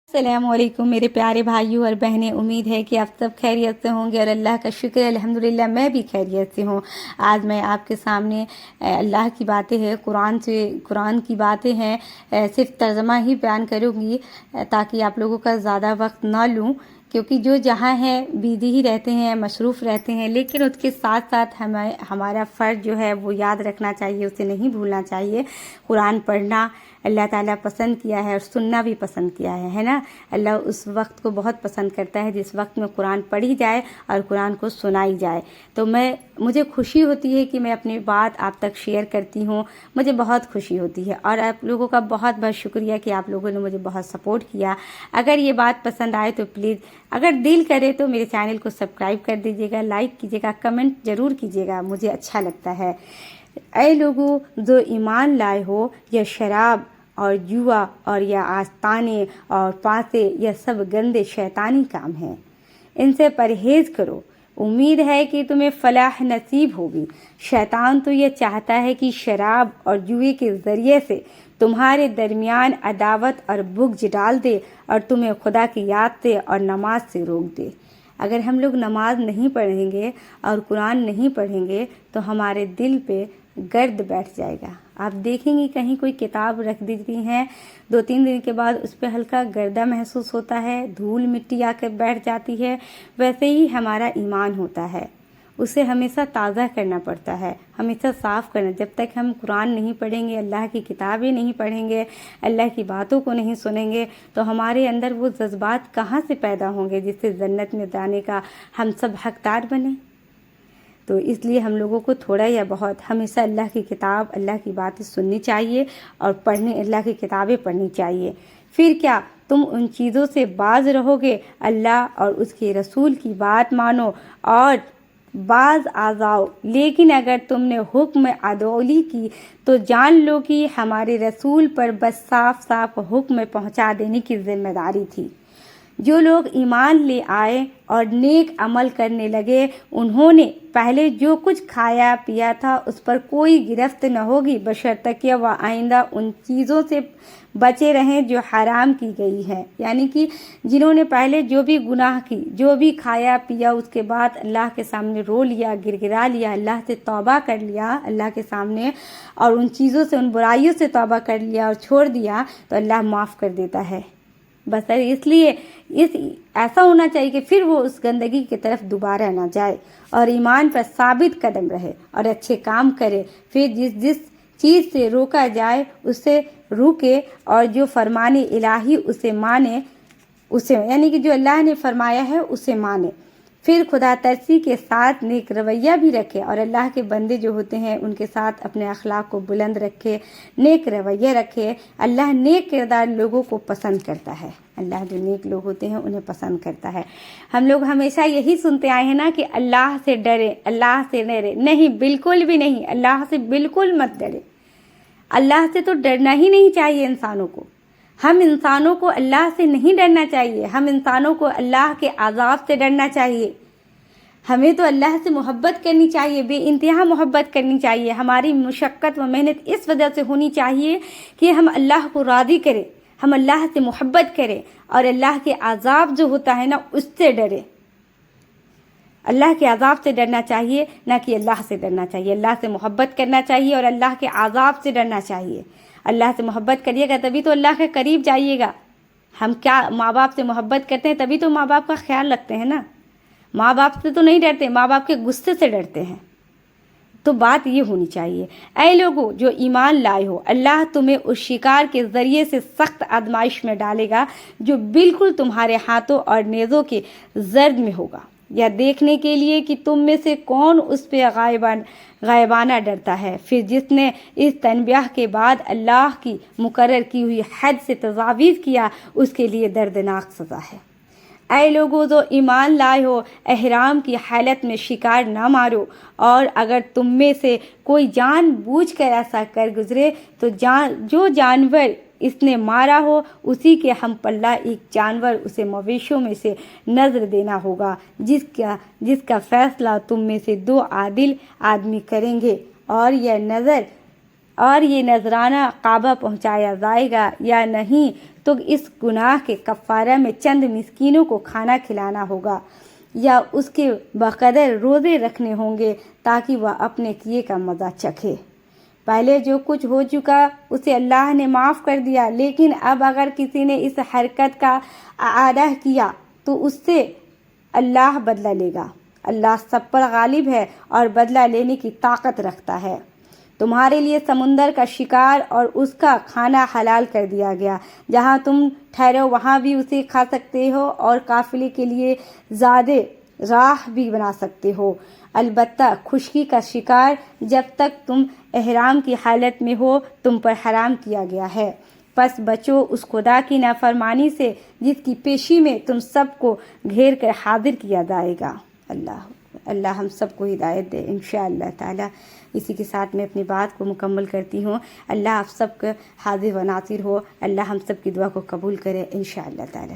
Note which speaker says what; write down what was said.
Speaker 1: السلام علیکم میرے پیارے بھائیوں اور بہنیں، امید ہے کہ آپ سب خیریت سے ہوں گے اور اللہ کا شکر ہے الحمدللہ میں بھی خیریت سے ہوں۔ آج میں آپ کے سامنے اللہ کی باتیں ہیں، قرآن کی باتیں ہیں، صرف ترجمہ ہی بیان کروں گی تاکہ آپ لوگوں کا زیادہ وقت نہ لوں، کیونکہ جو جہاں ہیں بیزی ہی رہتے ہیں، مصروف رہتے ہیں، لیکن اس کے ساتھ ساتھ ہمارا فرض جو ہے وہ یاد رکھنا چاہیے، اسے نہیں بھولنا چاہیے۔ قرآن پڑھنا اللہ تعالیٰ پسند کیا ہے اور سننا بھی پسند کیا ہے نا۔ اللہ اس وقت کو بہت پسند کرتا ہے جس وقت میں قرآن پڑھی جائے اور قرآن کو سنائی جائے۔ تو مجھے خوشی ہوتی ہے کہ میں اپنی بات آپ تک شیئر کرتی ہوں، مجھے بہت خوشی ہوتی ہے، اور آپ لوگوں کا بہت بہت شکریہ کہ آپ لوگوں نے مجھے بہت سپورٹ کیا۔ اگر یہ بات پسند آئے تو پلیز، اگر دل کرے تو میرے چینل کو سبسکرائب کر دیجیے گا، لائک کیجیے گا، کمنٹ ضرور کیجیے گا، مجھے اچھا لگتا ہے۔ اے لوگوں جو ایمان لائے ہو، یا شراب اور جوا اور یا آستانے اور پاسے، یہ سب گندے شیطانی کام ہیں، ان سے پرہیز کرو، امید ہے کہ تمہیں فلاح نصیب ہوگی۔ شیطان تو یہ چاہتا ہے کہ شراب اور جوئے کے ذریعے سے تمہارے درمیان عداوت اور بغض ڈال دے اور تمہیں خدا کی یاد سے اور نماز سے روک دے۔ اگر ہم لوگ نماز نہیں پڑھیں گے اور قرآن نہیں پڑھیں گے تو ہمارے دل پہ گرد بیٹھ جائے گا۔ آپ دیکھیں گے کہیں کوئی کتاب رکھ دیتی ہیں، 2-3 دن کے بعد اس پہ ہلکا گردہ محسوس ہوتا ہے، دھول مٹی آ کے بیٹھ جاتی ہے۔ ویسے ہی ہمارا ایمان ہوتا ہے، اسے ہمیشہ تازہ کرنا پڑتا ہے، ہمیشہ صاف کرنا۔ جب تک ہم قرآن نہیں پڑھیں گے، اللہ کی کتابیں نہیں پڑھیں گے، اللہ کی باتوں کو نہیں سنیں گے، تو ہمارے اندر وہ جذبات کہاں سے پیدا ہوں گے جس سے جنت میں جانے کا ہم سب حقدار بنیں۔ تو اس لیے ہم لوگوں کو تھوڑا یا بہت ہمیشہ اللہ کی کتاب، اللہ کی باتیں سننی چاہیے اور اللہ کی کتابیں پڑھنی چاہیے۔ پھر کیا تم ان چیزوں سے باز رہو گے؟ اللہ اور اس کے رسول کی بات مانو اور باز آ جاؤ۔ لیکن اگر تم نے حکم عدولی کی تو جان لو کہ ہمارے رسول پر بس صاف صاف حکم پہنچا دینے کی ذمہ داری تھی۔ جو لوگ ایمان لے آئے اور نیک عمل کرنے لگے، انہوں نے پہلے جو کچھ کھایا پیا تھا اس پر کوئی گرفت نہ ہوگی، بشرطیکہ وہ آئندہ ان چیزوں سے بچے رہیں جو حرام کی گئی ہیں۔ یعنی کہ جنہوں نے پہلے جو بھی گناہ کی، جو بھی کھایا پیا، اس کے بعد اللہ کے سامنے رو لیا، گر گرا لیا، اللہ سے توبہ کر لیا اللہ کے سامنے، اور ان چیزوں سے، ان برائیوں سے توبہ کر لیا اور چھوڑ دیا، تو اللہ معاف کر دیتا ہے۔ بس اس لیے ایسا ہونا چاہیے کہ پھر وہ اس گندگی کی طرف دوبارہ نہ جائے اور ایمان پر ثابت قدم رہے اور اچھے کام کرے۔ پھر جس چیز سے روکا جائے اس سے روکے، اور جو فرمان الہی اسے مانے، یعنی کہ جو اللہ نے فرمایا ہے اسے مانے۔ پھر خدا ترسی کے ساتھ نیک رویہ بھی رکھے، اور اللہ کے بندے جو ہوتے ہیں ان کے ساتھ اپنے اخلاق کو بلند رکھے، نیک رویہ رکھے۔ اللہ نیک کردار لوگوں کو پسند کرتا ہے، اللہ جو نیک لوگ ہوتے ہیں انہیں پسند کرتا ہے۔ ہم لوگ ہمیشہ یہی سنتے آئے ہیں نا کہ اللہ سے ڈرے، اللہ سے ڈرے۔ نہیں، بالکل بھی نہیں، اللہ سے بالکل مت ڈرے۔ اللہ سے تو ڈرنا ہی نہیں چاہیے انسانوں کو۔ ہم انسانوں کو اللہ سے نہیں ڈرنا چاہیے، ہم انسانوں کو اللہ کے عذاب سے ڈرنا چاہیے۔ ہمیں تو اللہ سے محبت کرنی چاہیے، بے انتہا محبت کرنی چاہیے۔ ہماری مشقت و محنت اس وجہ سے ہونی چاہیے کہ ہم اللہ کو راضی کریں، ہم اللہ سے محبت کریں اور اللہ کے عذاب جو ہوتا ہے نا اس سے ڈریں۔ اللہ کے عذاب سے ڈرنا چاہیے، نہ کہ اللہ سے ڈرنا چاہیے۔ اللہ سے محبت کرنا چاہیے اور اللہ کے عذاب سے ڈرنا چاہیے۔ اللہ سے محبت کریے گا تبھی تو اللہ کے قریب جائیے گا۔ ہم کیا ماں باپ سے محبت کرتے ہیں تبھی تو ماں باپ کا خیال رکھتے ہیں نا، ماں باپ سے تو نہیں ڈرتے، ماں باپ کے غصے سے ڈرتے ہیں۔ تو بات یہ ہونی چاہیے، اے لوگوں جو ایمان لائے ہو، اللہ تمہیں اس شکار کے ذریعے سے سخت آزمائش میں ڈالے گا جو بالکل تمہارے ہاتھوں اور نیزوں کے زرد میں ہوگا، یا دیکھنے کے لیے کہ تم میں سے کون اس پہ غائبانہ ڈرتا ہے۔ پھر جس نے اس تنبیہ کے بعد اللہ کی مقرر کی ہوئی حد سے تجاوز کیا، اس کے لیے دردناک سزا ہے۔ اے لوگوں جو ایمان لائے ہو، احرام کی حالت میں شکار نہ مارو، اور اگر تم میں سے کوئی جان بوجھ کر ایسا کر گزرے تو جو جانور اس نے مارا ہو اسی کے ہم پلہ ایک جانور اسے مویشیوں میں سے نذر دینا ہوگا، جس کا فیصلہ تم میں سے 2 عادل آدمی کریں گے، اور یہ نذرانہ کعبہ پہنچایا جائے گا یا نہیں تو اس گناہ کے کفارہ میں چند مسکینوں کو کھانا کھلانا ہوگا یا اس کے بقدر روزے رکھنے ہوں گے تاکہ وہ اپنے کیے کا مزہ چکھے۔ پہلے جو کچھ ہو چکا اسے اللہ نے معاف کر دیا، لیکن اب اگر کسی نے اس حرکت کا اعادہ کیا تو اس سے اللہ بدلہ لے گا۔ اللہ سب پر غالب ہے اور بدلہ لینے کی طاقت رکھتا ہے۔ تمہارے لیے سمندر کا شکار اور اس کا کھانا حلال کر دیا گیا، جہاں تم ٹھہرو وہاں بھی اسے کھا سکتے ہو اور قافلے کے لیے زیادہ راہ بھی بنا سکتے ہو، البتہ خشکی کا شکار جب تک تم احرام کی حالت میں ہو تم پر حرام کیا گیا ہے۔ پس بچو اس خدا کی نافرمانی سے جس کی پیشی میں تم سب کو گھیر کر حاضر کیا جائے گا۔ اللہ ہم سب کو ہدایت دے انشاءاللہ تعالی۔ اسی کے ساتھ میں اپنی بات کو مکمل کرتی ہوں۔ اللہ آپ سب کا حاضر و ناصر ہو، اللہ ہم سب کی دعا کو قبول کرے انشاءاللہ تعالی۔